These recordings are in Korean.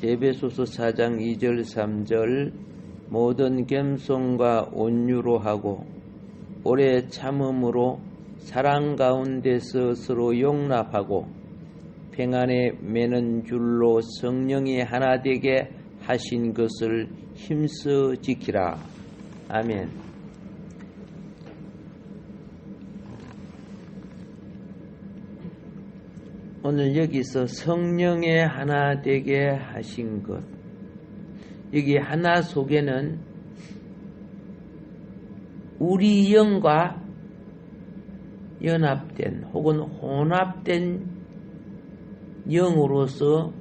에베소서 4장 2절 3절 모든 겸손과 온유로 하고 오래 참음으로 사랑 가운데서 서로 용납하고 평안에 매는 줄로 성령이 하나 되게 하신 것을 힘써 지키라. 아멘. 오늘 여기서 성령의 하나 되게 하신 것, 여기 하나 속에는 우리 영과 연합된 혹은 혼합된 영으로서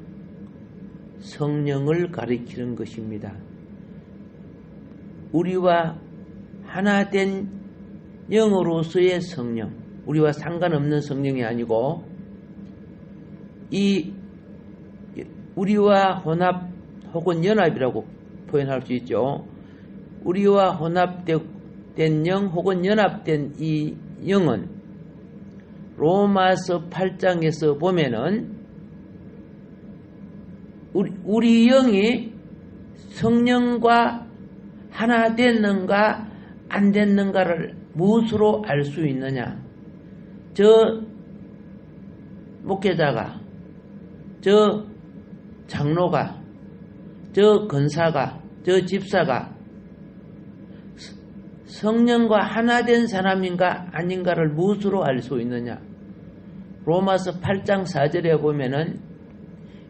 성령을 가리키는 것입니다. 우리와 하나 된 영으로서의 성령, 우리와 상관없는 성령이 아니고 이 우리와 혼합 혹은 연합이라고 표현할 수 있죠. 우리와 혼합된 영 혹은 연합된 이 영은 로마서 8장에서 보면은 우리 영이 성령과 하나 됐는가 안 됐는가를 무엇으로 알 수 있느냐. 저 목회자가, 저 장로가, 저 권사가, 저 집사가 성령과 하나 된 사람인가 아닌가를 무엇으로 알 수 있느냐. 로마서 8장 4절에 보면은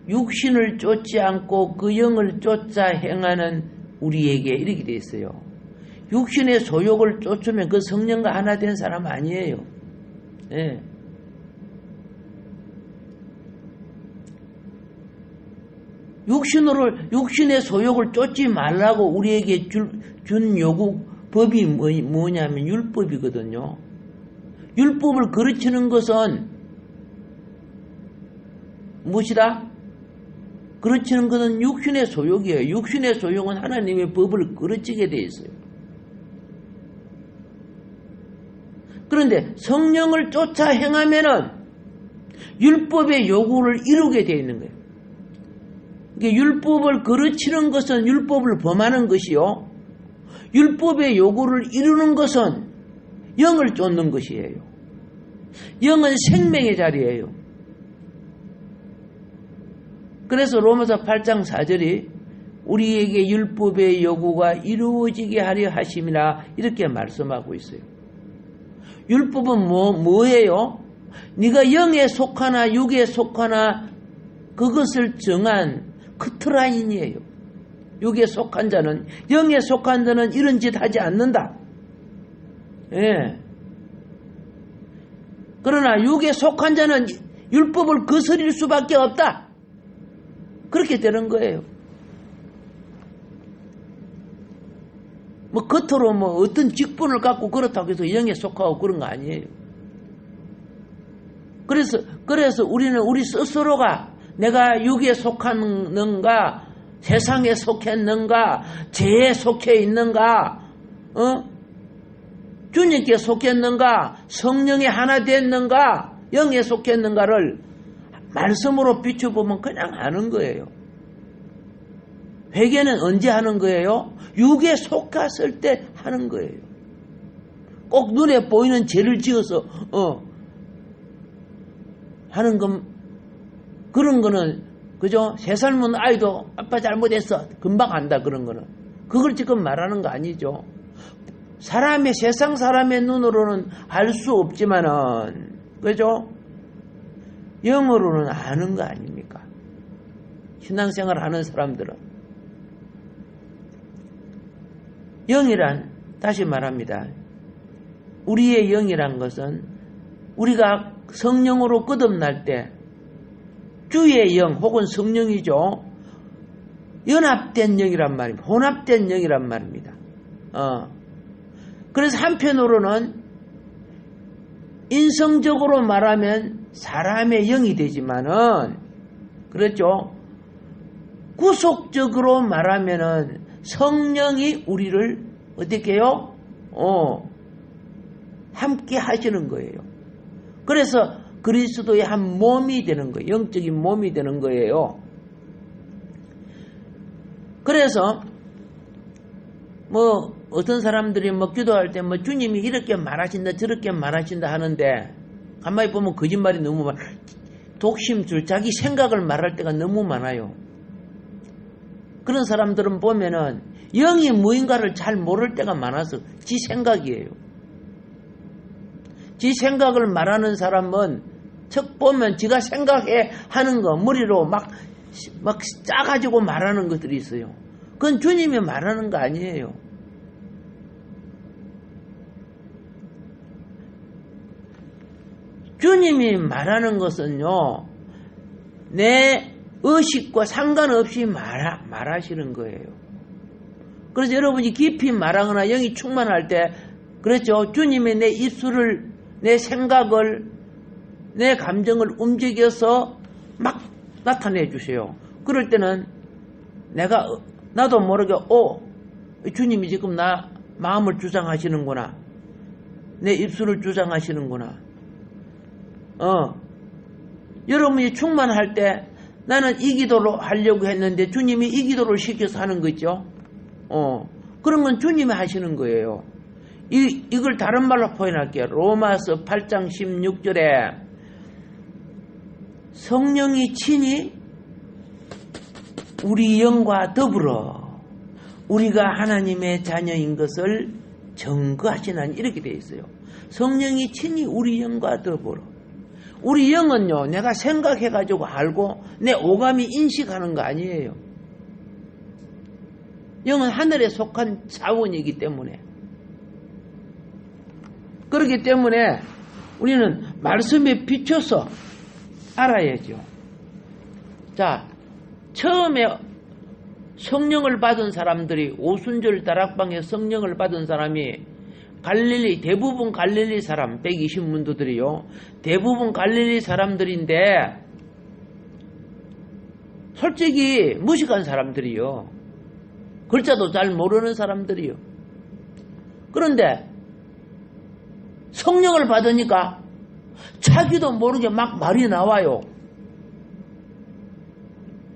육신을 쫓지 않고 그 영을 쫓아 행하는 우리에게 이렇게 되어 있어요. 육신의 소욕을 쫓으면 그 성령과 하나 된 사람 아니에요. 예. 육신의 소욕을 쫓지 말라고 우리에게 준 요구 법이 뭐냐면 율법이거든요. 율법을 가르치는 것은 무엇이다? 가르치는 것은 육신의 소욕이에요. 육신의 소욕은 하나님의 법을 가르치게 되어 있어요. 그런데 성령을 쫓아 행하면은 율법의 요구를 이루게 되어 있는 거예요. 율법을 가르치는 것은 율법을 범하는 것이요, 율법의 요구를 이루는 것은 영을 쫓는 것이에요. 영은 생명의 자리예요. 그래서 로마서 8장 4절이 우리에게 율법의 요구가 이루어지게 하려 하심이라 이렇게 말씀하고 있어요. 율법은 뭐예요? 네가 영에 속하나 육에 속하나 그것을 정한 커트라인이에요. 육에 속한 자는, 영에 속한 자는 이런 짓 하지 않는다. 예. 그러나 육에 속한 자는 율법을 거스릴 수밖에 없다. 그렇게 되는 거예요. 겉으로 어떤 직분을 갖고 그렇다고 해서 영에 속하고 그런 거 아니에요. 그래서 우리는 우리 스스로가 내가 육에 속하는가, 세상에 속했는가, 죄에 속해 있는가, 주님께 속했는가, 성령에 하나 됐는가, 영에 속했는가를 말씀으로 비춰보면 그냥 아는 거예요. 회개는 언제 하는 거예요? 육에 속았을 때 하는 거예요. 꼭 눈에 보이는 죄를 지어서 하는 건, 그런 거는 그죠? 3살 아이도 아빠 잘못했어 금방 안다. 그런 거는 그걸 지금 말하는 거 아니죠. 세상 사람의 눈으로는 알 수 없지만은 그죠? 영어로는 아는 거 아닙니까? 신앙생활 하는 사람들은. 영이란, 다시 말합니다, 우리의 영이란 것은 우리가 성령으로 거듭날 때 주의 영 혹은 성령이죠. 연합된 영이란 말입니다. 혼합된 영이란 말입니다. 그래서 한편으로는 인성적으로 말하면 사람의 영이 되지만은, 그렇죠? 구속적으로 말하면은 성령이 우리를 어떻게 해요? 함께 하시는 거예요. 그래서 그리스도의 한 몸이 되는 거예요. 영적인 몸이 되는 거예요. 그래서 뭐 어떤 사람들이 뭐 기도할 때 뭐 주님이 이렇게 말하신다 저렇게 말하신다 하는데 가만히 보면 거짓말이 너무 많아. 독심줄 자기 생각을 말할 때가 너무 많아요. 그런 사람들은 보면은 영이 무인가를 잘 모를 때가 많아서 지 생각이에요. 지 생각을 말하는 사람은 척 보면 지가 생각해 하는 거 머리로 막 짜가지고 말하는 것들이 있어요. 그건 주님이 말하는 거 아니에요. 주님이 말하는 것은요, 내 의식과 상관없이 말하시는 거예요. 그래서 여러분이 깊이 말하거나 영이 충만할 때, 그렇죠? 주님이 내 입술을, 내 생각을, 내 감정을 움직여서 막 나타내 주세요. 그럴 때는 나도 모르게, 주님이 지금 나 마음을 주장하시는구나. 내 입술을 주장하시는구나. 여러분이 충만할 때 나는 이 기도로 하려고 했는데 주님이 이 기도를 시켜서 하는 거죠. 그런 건 주님이 하시는 거예요. 이걸 다른 말로 표현할게요. 로마서 8장 16절에 성령이 친히 우리 영과 더불어 우리가 하나님의 자녀인 것을 증거하시나니 이렇게 되어 있어요. 성령이 친히 우리 영과 더불어. 우리 영은요, 내가 생각해가지고 알고 내 오감이 인식하는 거 아니에요. 영은 하늘에 속한 자원이기 때문에. 그렇기 때문에 우리는 말씀에 비춰서 알아야죠. 자, 처음에 성령을 받은 사람들이 오순절 다락방에 성령을 받은 사람이 대부분 갈릴리 사람 120문도들이요. 대부분 갈릴리 사람들인데 솔직히 무식한 사람들이요. 글자도 잘 모르는 사람들이요. 그런데 성령을 받으니까 자기도 모르게 막 말이 나와요.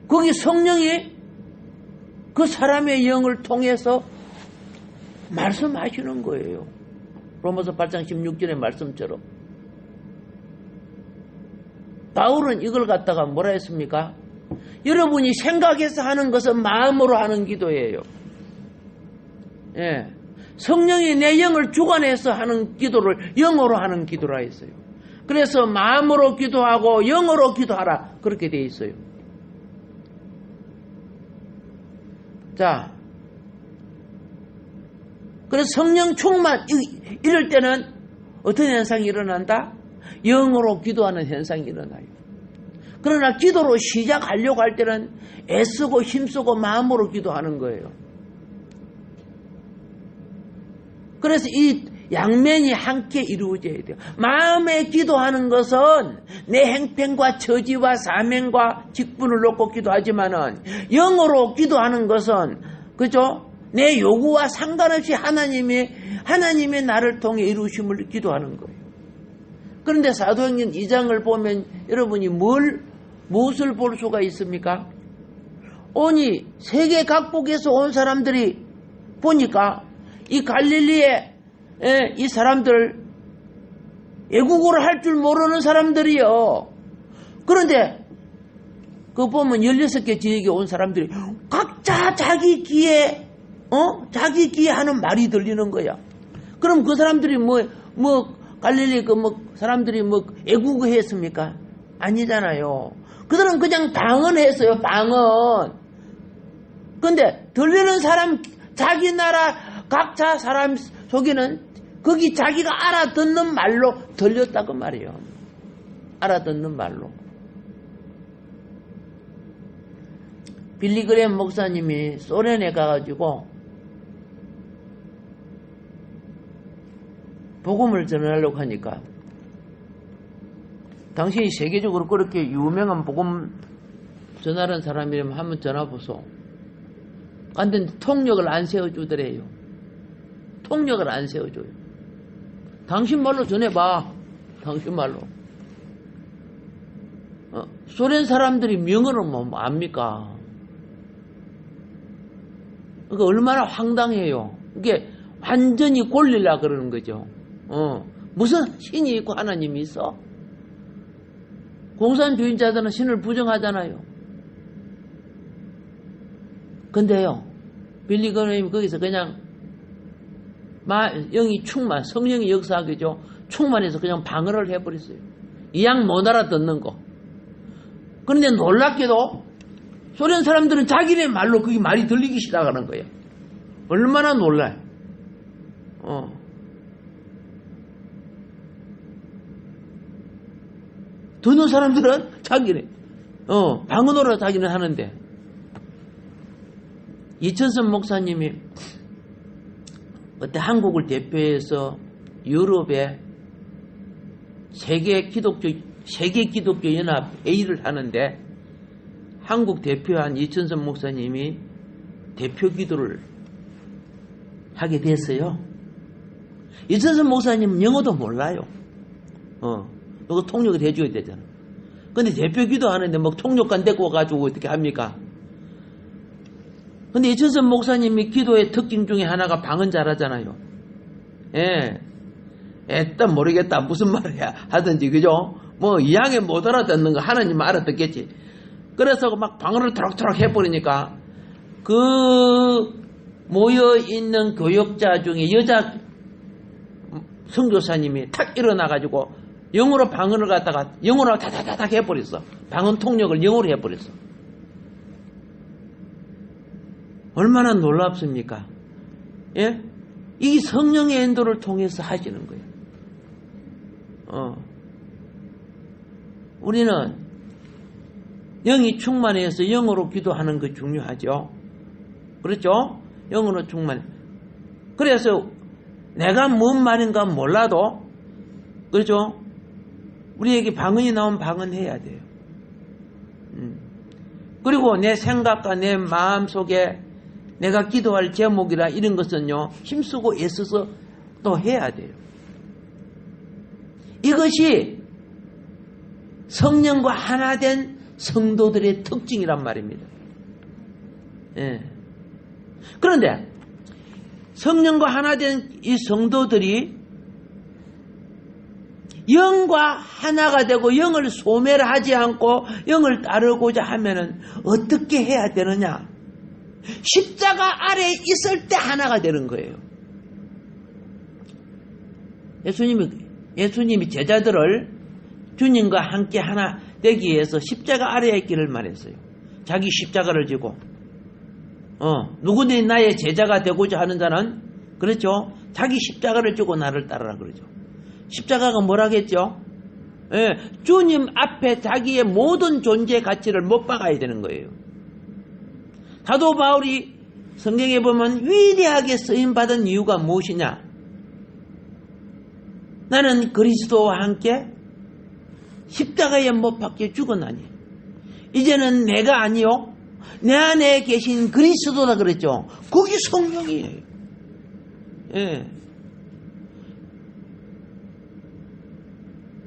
거기 성령이 그 사람의 영을 통해서 말씀하시는 거예요. 로마서 8장 16절의 말씀처럼. 바울은 이걸 갖다가 뭐라 했습니까? 여러분이 생각해서 하는 것은 마음으로 하는 기도예요. 예. 성령이 내 영을 주관해서 하는 기도를 영어로 하는 기도라 했어요. 그래서 마음으로 기도하고 영어로 기도하라 그렇게 돼 있어요. 자, 그래서 성령 충만 이럴 때는 어떤 현상이 일어난다? 영어로 기도하는 현상이 일어나요. 그러나 기도로 시작하려고 할 때는 애쓰고 힘쓰고 마음으로 기도하는 거예요. 그래서 이 양면이 함께 이루어져야 돼요. 마음에 기도하는 것은 내 행편과 처지와 사명과 직분을 놓고 기도하지만은 영어로 기도하는 것은 그죠? 내 요구와 상관없이 하나님의 나를 통해 이루심을 기도하는 거예요. 그런데 사도행전 2장을 보면 여러분이 무엇을 볼 수가 있습니까? 오니 세계 각국에서 온 사람들이 보니까 이 갈릴리의 이 사람들 애국어를 할 줄 모르는 사람들이요. 그런데 그 보면 16개 지역에 온 사람들이 각자 자기 귀에 하는 말이 들리는 거야. 그럼 그 사람들이 갈릴리 사람들이 애국어 했습니까? 아니잖아요. 그들은 그냥 방언했어요, 방언. 근데 들리는 사람, 자기 나라 각자 사람 속에는 거기 자기가 알아듣는 말로 들렸다고 말이에요. 알아듣는 말로. 빌리그램 목사님이 소련에 가가지고 복음을 전하려고 하니까 당신이 세계적으로 그렇게 유명한 복음 전하는 사람이라면 한번 전화보소. 근데 통역을 안 세워주더래요. 통역을 안 세워줘요. 당신 말로 전해봐. 당신 말로. 소련 사람들이 명어는 뭐 압니까? 그러니까 얼마나 황당해요. 이게 완전히 골리려 그러는 거죠. 무슨 신이 있고 하나님이 있어? 공산주의자들은 신을 부정하잖아요. 근데요, 빌리 그레임이 거기서 그냥 영이 충만, 성령이 역사하겠죠. 충만해서 그냥 방언을 해버렸어요. 이 양 못 알아듣는 거. 그런데 놀랍게도 소련 사람들은 자기네 말로 그게 말이 들리기 시작하는 거예요. 얼마나 놀라요. 듣는 사람들은 자기네 방언으로 자기는 하는데, 이천선 목사님이 그때 한국을 대표해서 유럽에 세계 기독교 연합 회의를 하는데, 한국 대표한 이천선 목사님이 대표 기도를 하게 됐어요. 이천선 목사님은 영어도 몰라요. 누가 통역을 해줘야 되잖아. 근데 대표 기도하는데 뭐 통역관 데리고 가지고 어떻게 합니까? 근데 이천선 목사님이 기도의 특징 중에 하나가 방언 잘하잖아요. 예. 애따 모르겠다. 무슨 말을 하든지, 그죠? 뭐, 이왕에 못 알아듣는 거 하나님 알아듣겠지. 그래서 막 방언을 토록토록 해버리니까, 모여있는 교역자 중에 여자 선교사님이 탁 일어나가지고, 영어로 방언을 갖다가, 영어로 다다다닥 해버렸어. 방언 통역을 영어로 해버렸어. 얼마나 놀랍습니까? 예? 이 성령의 인도를 통해서 하시는 거예요. 우리는 영이 충만해서 영어로 기도하는 거 중요하죠. 그렇죠? 영어로 충만. 그래서 내가 뭔 말인가 몰라도, 그렇죠? 우리에게 방언이 나오면 방언해야 돼요. 그리고 내 생각과 내 마음 속에 내가 기도할 제목이라 이런 것은요, 힘쓰고 애써서 또 해야 돼요. 이것이 성령과 하나 된 성도들의 특징이란 말입니다. 예. 그런데 성령과 하나 된 이 성도들이 영과 하나가 되고 영을 소멸하지 않고 영을 따르고자 하면은 어떻게 해야 되느냐? 십자가 아래에 있을 때 하나가 되는 거예요. 예수님이 제자들을 주님과 함께 하나 되기 위해서 십자가 아래에 있기를 말했어요. 자기 십자가를 지고, 누구든지 나의 제자가 되고자 하는 자는, 그렇죠? 자기 십자가를 지고 나를 따르라 그러죠. 십자가가 뭐라겠죠? 예, 주님 앞에 자기의 모든 존재 가치를 못 박아야 되는 거예요. 사도 바울이 성경에 보면 위대하게 쓰임받은 이유가 무엇이냐? 나는 그리스도와 함께 십자가에 못 박혀 죽었나니 이제는 내가 아니요 내 안에 계신 그리스도라 그랬죠. 거기 성령이에요. 예.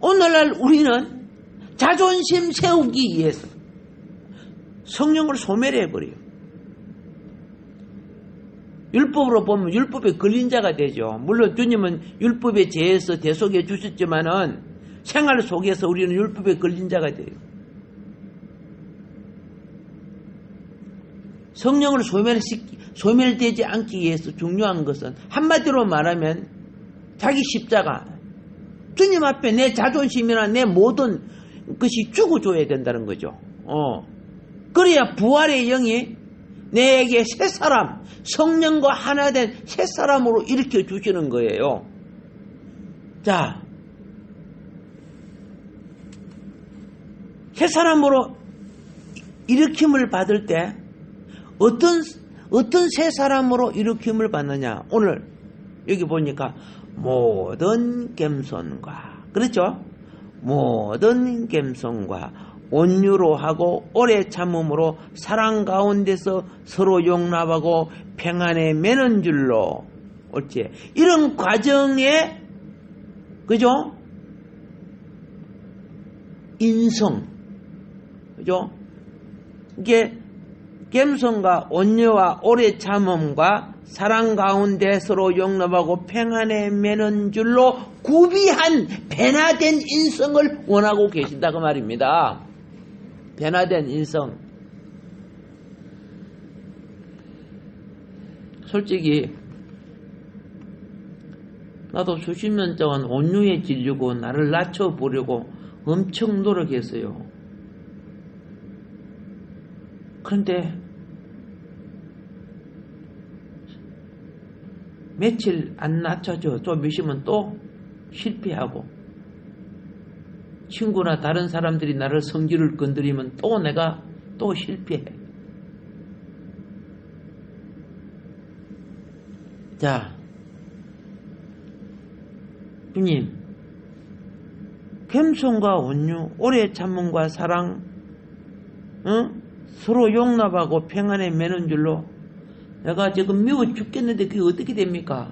오늘날 우리는 자존심 세우기 위해서 성령을 소멸해버려요. 율법으로 보면 율법에 걸린 자가 되죠. 물론 주님은 율법에 제해서 대속해 주셨지만은 생활 속에서 우리는 율법에 걸린 자가 돼요. 성령을 소멸되지 않기 위해서 중요한 것은 한마디로 말하면 자기 십자가, 주님 앞에 내 자존심이나 내 모든 것이 죽어줘야 된다는 거죠. 그래야 부활의 영이 내게 새 사람, 성령과 하나 된 새 사람으로 일으켜 주시는 거예요. 자, 새 사람으로 일으킴을 받을 때 어떤 새 사람으로 일으킴을 받느냐? 오늘 여기 보니까 모든 겸손과, 그렇죠? 모든 겸손과 온유로 하고 오래 참음으로 사랑 가운데서 서로 용납하고 평안에 매는 줄로, 옳지? 이런 과정에, 그죠? 인성, 그죠? 이게 겸손과 온유와 오래 참음과 사랑 가운데 서로 용납하고 평안에 매는 줄로 구비한 변화된 인성을 원하고 계신다고 말입니다. 변화된 인성. 솔직히 나도 수십 년 동안 온유해지려고 나를 낮춰보려고 엄청 노력했어요. 그런데 며칠 안 낮춰져 좀 있으면 또 실패하고, 친구나 다른 사람들이 나를 성질을 건드리면 또 내가 또 실패해. 자, 주님, 겸손과 온유, 오래 참음과 사랑, 서로 용납하고 평안에 매는 줄로, 내가 지금 미워 죽겠는데 그게 어떻게 됩니까?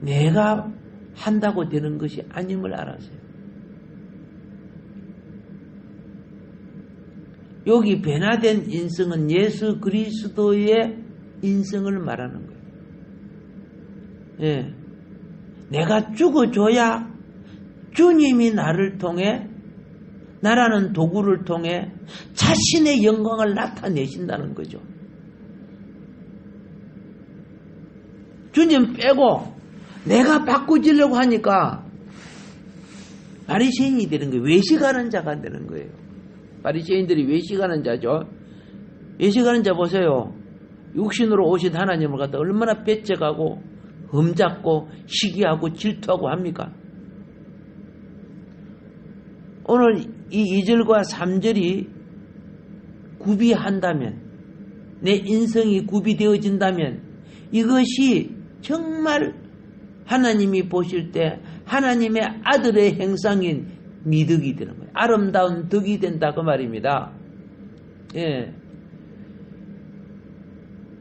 내가 한다고 되는 것이 아님을 알았어요. 여기 변화된 인성은 예수 그리스도의 인성을 말하는 거예요. 예. 내가 죽어줘야 주님이 나를 통해, 나라는 도구를 통해 자신의 영광을 나타내신다는 거죠. 주님 빼고 내가 바꾸지려고 하니까 바리새인이 되는 거예요. 외식하는 자가 되는 거예요. 바리새인들이 외식하는 자죠. 외식하는 자 보세요. 육신으로 오신 하나님을 갖다 얼마나 배척하고 흠잡고 시기하고 질투하고 합니까? 오늘 이 2절과 3절이 구비한다면, 내 인성이 구비되어진다면, 이것이 정말 하나님이 보실 때 하나님의 아들의 형상인 미덕이 되는 거예요. 아름다운 덕이 된다고 말입니다. 예.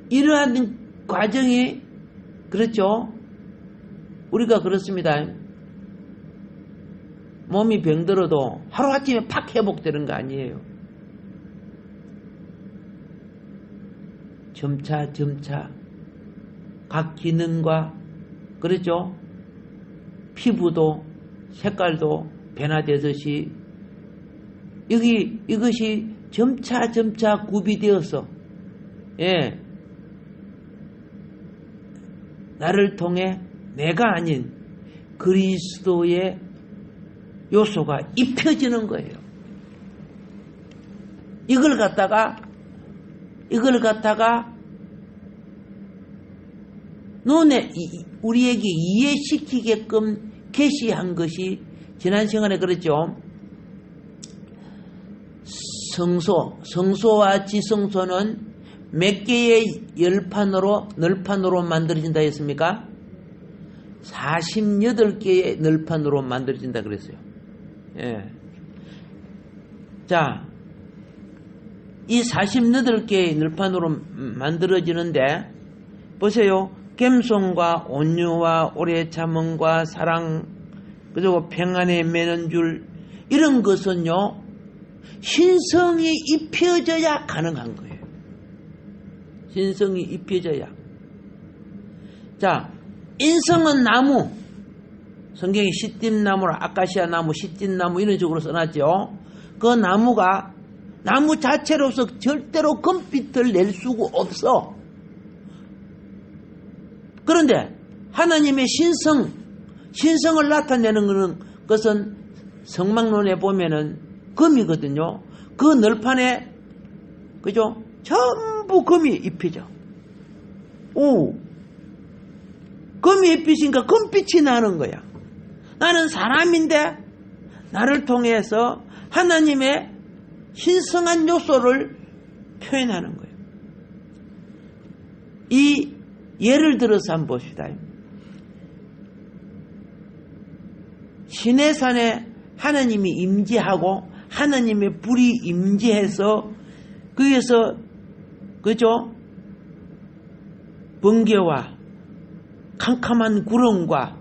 이러한 과정이, 그렇죠? 우리가 그렇습니다. 몸이 병들어도 하루아침에 팍 회복되는 거 아니에요. 점차 각 기능과, 그렇죠? 피부도 색깔도 변화되듯이 이것이 점차 구비되어서, 예, 나를 통해 내가 아닌 그리스도의 요소가 입혀지는 거예요. 이걸 갖다가 눈에 우리에게 이해시키게끔 계시한 것이, 지난 시간에 그랬죠. 성소와 지성소는 몇 개의 널판으로 만들어진다 했습니까? 48개의 널판으로 만들어진다 그랬어요. 예. 자, 이 48개의 널판으로 만들어지는데, 보세요. 겸손과 온유와 오래 참음과 사랑, 그리고 평안에 매는 줄, 이런 것은요, 신성이 입혀져야 가능한 거예요. 신성이 입혀져야. 자, 인성은 나무, 성경에 시띠나무로 아카시아 나무, 시띠나무 이런 식으로 써놨죠. 그 나무가 나무 자체로서 절대로 금빛을 낼 수가 없어. 그런데 하나님의 신성을 나타내는 것은 성막론에 보면은 금이거든요. 그 널판에, 그죠? 전부 금이 입히죠. 금이 입히니까 금빛이 나는 거야. 나는 사람인데 나를 통해서 하나님의 신성한 요소를 표현하는 거예요. 이 예를 들어서 한번 봅시다. 시내산에 하나님이 임재하고 하나님의 불이 임재해서 거기에서, 그죠? 번개와 캄캄한 구름과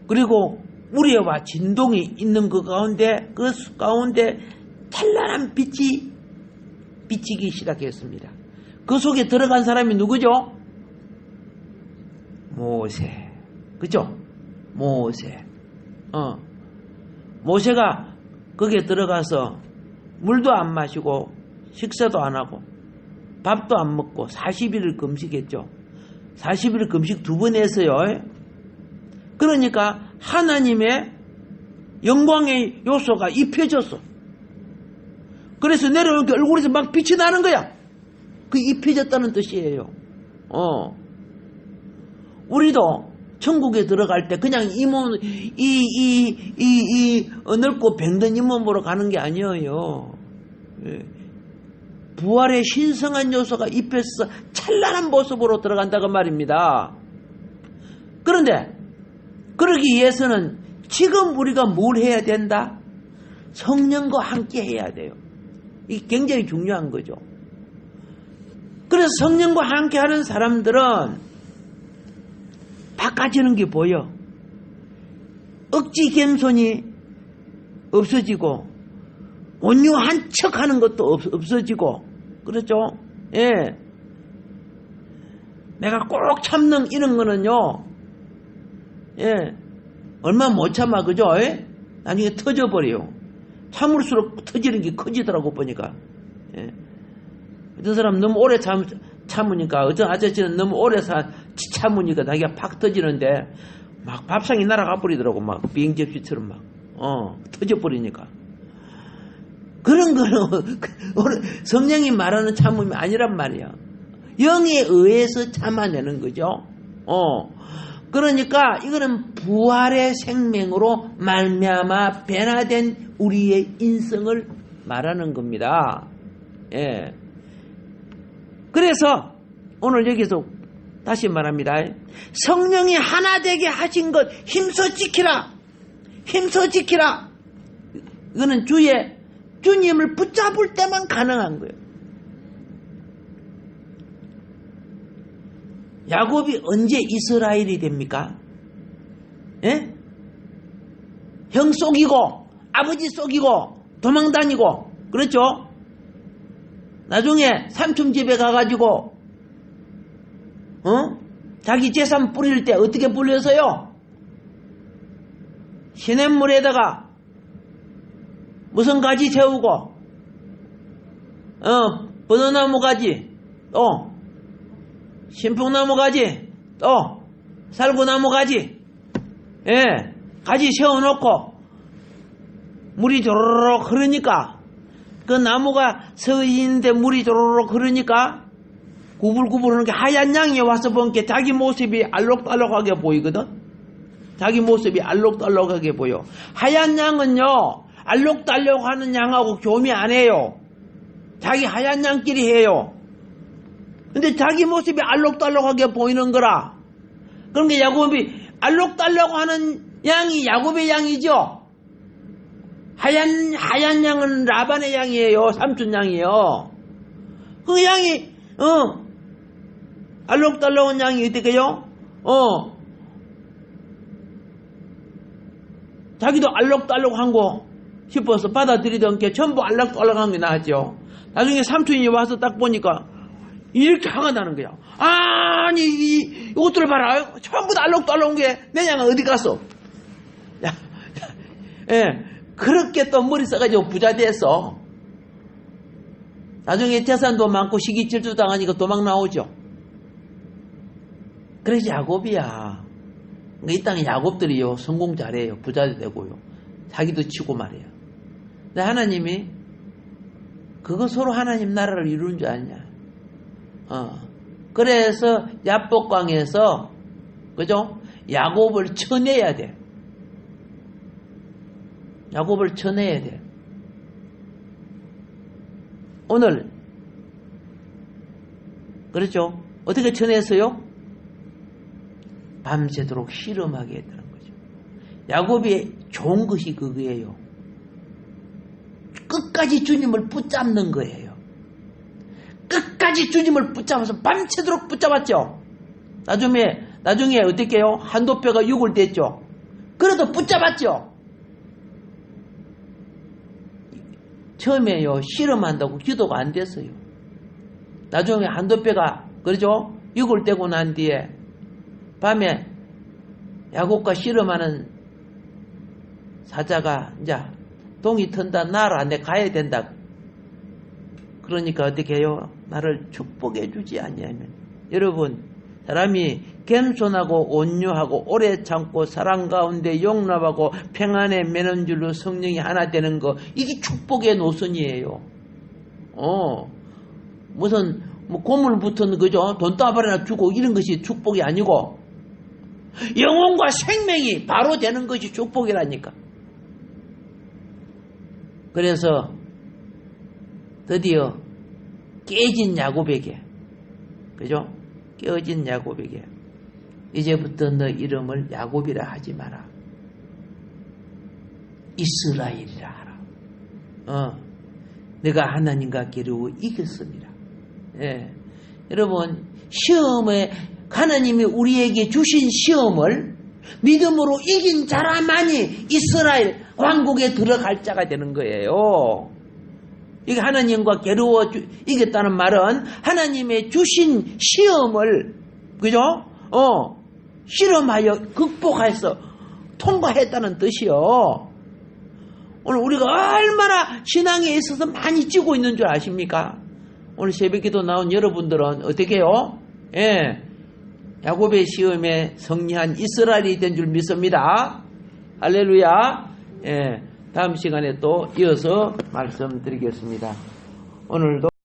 그리고 우레와 진동이 있는 그 가운데 찬란한 빛이 비치기 시작했습니다. 그 속에 들어간 사람이 누구죠? 모세. 그죠? 모세. 모세가 거기에 들어가서 물도 안 마시고 식사도 안 하고 밥도 안 먹고 40일을 금식했죠. 40일 금식 2번 했어요. 그러니까 하나님의 영광의 요소가 입혀졌어. 그래서 내려오니까 얼굴에서 막 빛이 나는 거야. 그 입혀졌다는 뜻이에요. 우리도 천국에 들어갈 때 그냥 이 몸, 넓고 병든 이 몸으로 가는 게 아니에요. 부활의 신성한 요소가 입혀서 찬란한 모습으로 들어간다고 말입니다. 그런데 그러기 위해서는 지금 우리가 뭘 해야 된다? 성령과 함께 해야 돼요. 이게 굉장히 중요한 거죠. 그래서 성령과 함께 하는 사람들은 바꿔지는 게 보여. 억지 겸손이 없어지고 온유한 척하는 것도 없어지고, 그렇죠? 예. 내가 꼭 참는 이런 거는요, 예, 얼마 못 참아, 그죠? 예? 나중에 터져버려요. 참을수록 터지는 게 커지더라고 보니까. 예. 어떤 사람 너무 오래 참으니까, 어떤 아저씨는 너무 오래 참으니까 나기가 팍 터지는데 막 밥상이 날아가 버리더라고. 막 비행 접시처럼 막 터져버리니까. 그런 거는 성령이 말하는 참음이 아니란 말이야. 영에 의해서 참아내는 거죠. 그러니까 이거는 부활의 생명으로 말미암아 변화된 우리의 인성을 말하는 겁니다. 예. 그래서 오늘 여기서 다시 말합니다. 성령이 하나 되게 하신 것 힘써 지키라. 힘써 지키라. 이거는 주님을 붙잡을 때만 가능한 거예요. 야곱이 언제 이스라엘이 됩니까? 예? 형 속이고 아버지 속이고 도망다니고, 그렇죠? 나중에 삼촌 집에 가가지고 자기 재산 뿌릴 때 어떻게 뿌려서요? 시냇물에다가 무슨 가지 세우고, 버너나무 가지, 또 신풍나무 가지, 또 살구나무 가지, 예, 가지 세워놓고 물이 조로록 흐르니까, 그 나무가 서 있는데 물이 조로록 흐르니까 구불구불 하는 게 하얀 양이 와서 보니까 자기 모습이 알록달록하게 보이거든. 자기 모습이 알록달록하게 보여. 하얀 양은요, 알록달록하는 양하고 교미 안 해요. 자기 하얀 양끼리 해요. 근데 자기 모습이 알록달록하게 보이는 거라. 그러니까 야곱이 알록달록하는 양이 야곱의 양이죠. 하얀 양은 라반의 양이에요. 삼촌 양이에요. 그 양이 알록달록한 양이 어떻게요? 자기도 알록달록한 거 싶어서 받아들이던 게 전부 알록달록한 게 나왔죠. 나중에 삼촌이 와서 딱 보니까 이렇게 화가 나는 거야. 아니 이것들을 봐라. 전부 다 알록달록한 게 내 양은 어디 갔어? 예, 그렇게 또 머리 써가지고 부자 됐어. 나중에 재산도 많고 시기질투 당하니까 도망 나오죠. 그래서 야곱이야. 이 땅에 야곱들이요, 성공 잘해요. 부자도 되고요. 자기도 치고 말이에요. 근데 하나님이 그거 서로 하나님 나라를 이루는 줄 아냐. 그래서 야복강에서, 그죠? 야곱을 쳐내야 돼. 야곱을 쳐내야 돼. 오늘, 그렇죠? 어떻게 쳐냈어요? 밤새도록 실험하게 했다는 거죠. 야곱이 좋은 것이 그거예요. 끝까지 주님을 붙잡는 거예요. 끝까지 주님을 붙잡아서 밤새도록 붙잡았죠. 나중에 어떻게 해요? 한도뼈가 6을 뗐죠. 그래도 붙잡았죠. 처음에요, 실험한다고 기도가 안 됐어요. 나중에 한도뼈가, 그러죠? 육을 떼고 난 뒤에, 밤에 야곱과 실험하는 사자가, 이제, 동이 튼다, 나라, 내 가야 된다. 그러니까 어떻게 해요? 나를 축복해 주지 않냐면, 여러분, 사람이 겸손하고 온유하고 오래 참고 사랑 가운데 용납하고 평안에 매는 줄로 성령이 하나 되는 거, 이게 축복의 노선이에요. 무슨 뭐 고물 붙은 그죠? 돈 따발이나 주고 이런 것이 축복이 아니고 영혼과 생명이 바로 되는 것이 축복이라니까. 그래서 드디어 깨진 야곱에게, 그죠? 깨어진 야곱에게 이제부터 너 이름을 야곱이라 하지 마라. 이스라엘이라 하라. 내가 하나님과 겨루어 이겼습니다. 예. 여러분, 시험에 하나님이 우리에게 주신 시험을 믿음으로 이긴 자라만이 이스라엘 왕국에 들어갈 자가 되는 거예요. 이게 하나님과 겨루어 이겼다는 말은 하나님의 주신 시험을, 그죠? 실험하여 극복해서 통과했다는 뜻이요. 오늘 우리가 얼마나 신앙에 있어서 많이 찌고 있는 줄 아십니까? 오늘 새벽기도 나온 여러분들은 어떻게 해요? 예, 야곱의 시험에 승리한 이스라엘이 된 줄 믿습니다. 할렐루야. 예, 다음 시간에 또 이어서 말씀드리겠습니다. 오늘도